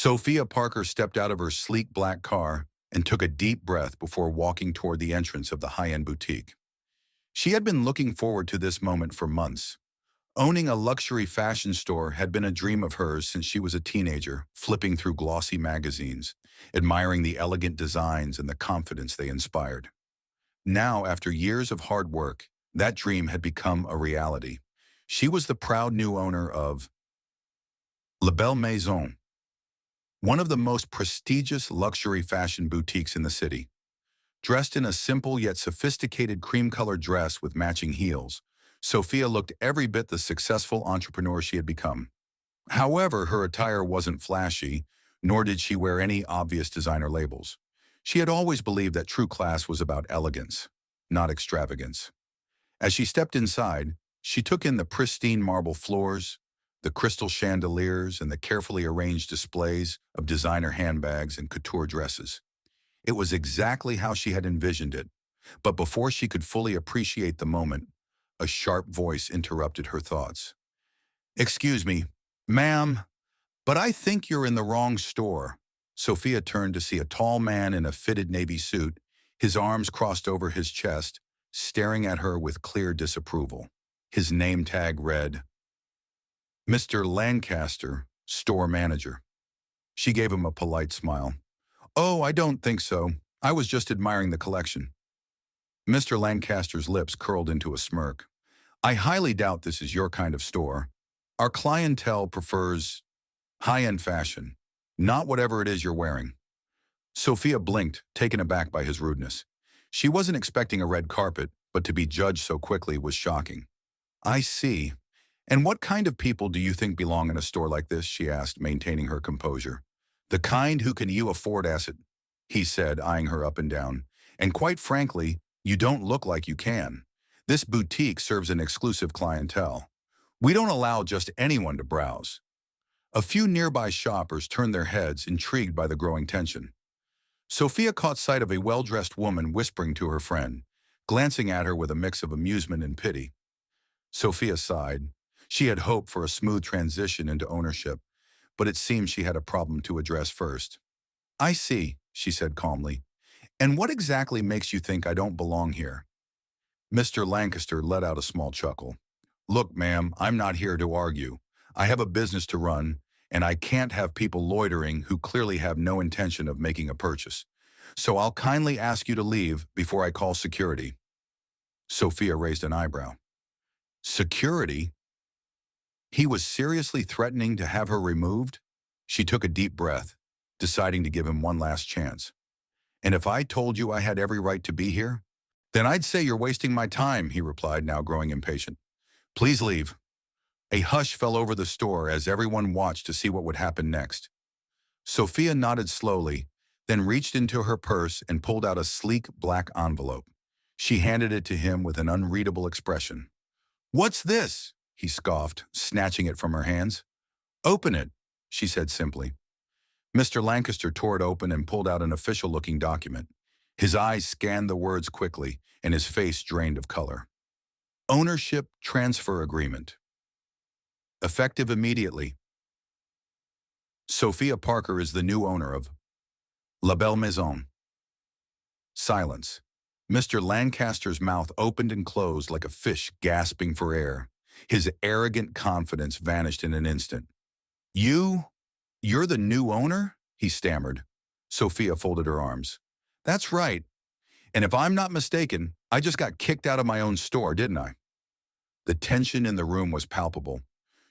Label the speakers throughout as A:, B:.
A: Sophia Parker stepped out of her sleek black car and took a deep breath before walking toward the entrance of the high-end boutique. She had been looking forward to this moment for months. Owning a luxury fashion store had been a dream of hers since she was a teenager, flipping through glossy magazines, admiring the elegant designs and the confidence they inspired. Now, after years of hard work, that dream had become a reality. She was the proud new owner of La Belle Maison, one of the most prestigious luxury fashion boutiques in the city. Dressed in a simple yet sophisticated cream-colored dress with matching heels, Sophia looked every bit the successful entrepreneur she had become. However, her attire wasn't flashy, nor did she wear any obvious designer labels. She had always believed that true class was about elegance, not extravagance. As she stepped inside, she took in the pristine marble floors, the crystal chandeliers, and the carefully arranged displays of designer handbags and couture dresses. It was exactly how she had envisioned it, but before she could fully appreciate the moment, a sharp voice interrupted her thoughts. "Excuse me, ma'am, but I think you're in the wrong store." Sophia turned to see a tall man in a fitted navy suit, his arms crossed over his chest, staring at her with clear disapproval. His name tag read, "Mr. Lancaster, store manager." She gave him a polite smile. "Oh, I don't think so. I was just admiring the collection." Mr. Lancaster's lips curled into a smirk. "I highly doubt this is your kind of store. Our clientele prefers high-end fashion, not whatever it is you're wearing." Sophia blinked, taken aback by his rudeness. She wasn't expecting a red carpet, but to be judged so quickly was shocking. "I see. And what kind of people do you think belong in a store like this?" she asked, maintaining her composure. "The kind who can you afford asset," he said, eyeing her up and down. "And quite frankly, you don't look like you can. This boutique serves an exclusive clientele. We don't allow just anyone to browse." A few nearby shoppers turned their heads, intrigued by the growing tension. Sophia caught sight of a well-dressed woman whispering to her friend, glancing at her with a mix of amusement and pity. Sophia sighed. She had hoped for a smooth transition into ownership, but it seemed she had a problem to address first. "I see," she said calmly. "And what exactly makes you think I don't belong here?" Mr. Lancaster let out a small chuckle. "Look, ma'am, I'm not here to argue. I have a business to run, and I can't have people loitering who clearly have no intention of making a purchase. So I'll kindly ask you to leave before I call security." Sophia raised an eyebrow. Security? He was seriously threatening to have her removed? She took a deep breath, deciding to give him one last chance. "And if I told you I had every right to be here? Then I'd say you're wasting my time," he replied, now growing impatient. "Please leave." A hush fell over the store as everyone watched to see what would happen next. Sophia nodded slowly, then reached into her purse and pulled out a sleek black envelope. She handed it to him with an unreadable expression. "What's this?" he scoffed, snatching it from her hands. "Open it," she said simply. Mr. Lancaster tore it open and pulled out an official-looking document. His eyes scanned the words quickly, and his face drained of color. "Ownership Transfer Agreement. Effective immediately. Sophia Parker is the new owner of La Belle Maison." Silence. Mr. Lancaster's mouth opened and closed like a fish gasping for air. His arrogant confidence vanished in an instant. You're the new owner?" he stammered. Sophia folded her arms. "That's right. And if I'm not mistaken, I just got kicked out of my own store, didn't I?" The tension in the room was palpable.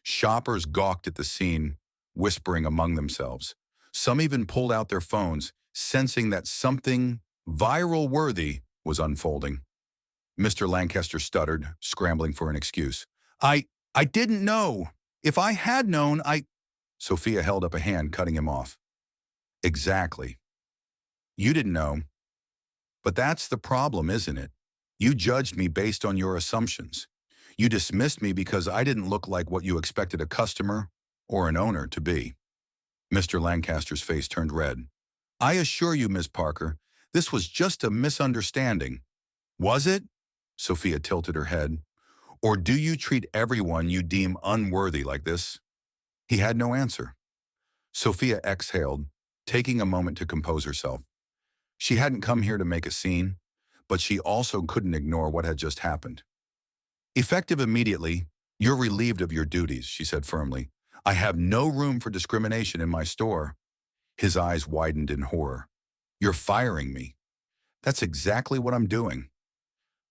A: Shoppers gawked at the scene, whispering among themselves. Some even pulled out their phones, sensing that something viral-worthy was unfolding. Mr. Lancaster stuttered, scrambling for an excuse. I didn't know. If I had known, Sophia held up a hand, cutting him off. "Exactly. You didn't know. But that's the problem, isn't it? You judged me based on your assumptions. You dismissed me because I didn't look like what you expected a customer or an owner to be." Mr. Lancaster's face turned red. "I assure you, Miss Parker, this was just a misunderstanding." "Was it?" Sophia tilted her head. "Or do you treat everyone you deem unworthy like this?" He had no answer. Sophia exhaled, taking a moment to compose herself. She hadn't come here to make a scene, but she also couldn't ignore what had just happened. Effective immediately, you're relieved of your duties, she said firmly. I have no room for discrimination in my store. His eyes widened in horror. You're firing me. That's exactly what I'm doing.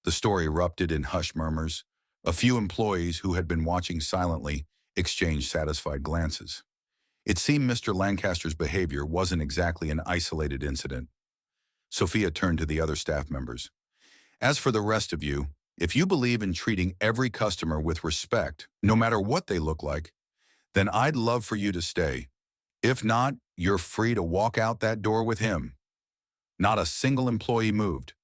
A: The store erupted in hushed murmurs. A few employees who had been watching silently exchanged satisfied glances. It seemed Mr. Lancaster's behavior wasn't exactly an isolated incident. Sophia turned to the other staff members. As for the rest of you, if you believe in treating every customer with respect, no matter what they look like, then I'd love for you to stay. If not, you're free to walk out that door with him. Not a single employee moved.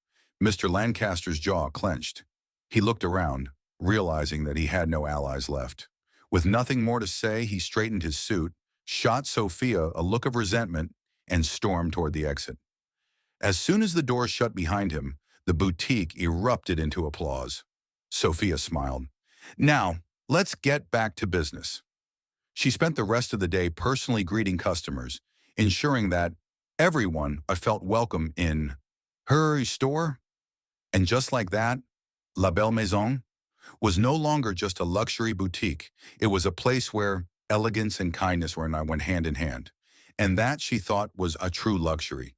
A: Mr. Lancaster's jaw clenched. He looked around, realizing that he had no allies left. With nothing more to say, he straightened his suit, shot Sophia a look of resentment, and stormed toward the exit. As soon as the door shut behind him, the boutique erupted into applause. Sophia smiled. Now, let's get back to business. She spent the rest of the day personally greeting customers, ensuring that everyone felt welcome in her store. And just like that, La Belle Maison was no longer just a luxury boutique. It was a place where elegance and kindness went hand in hand. And that, she thought, was a true luxury.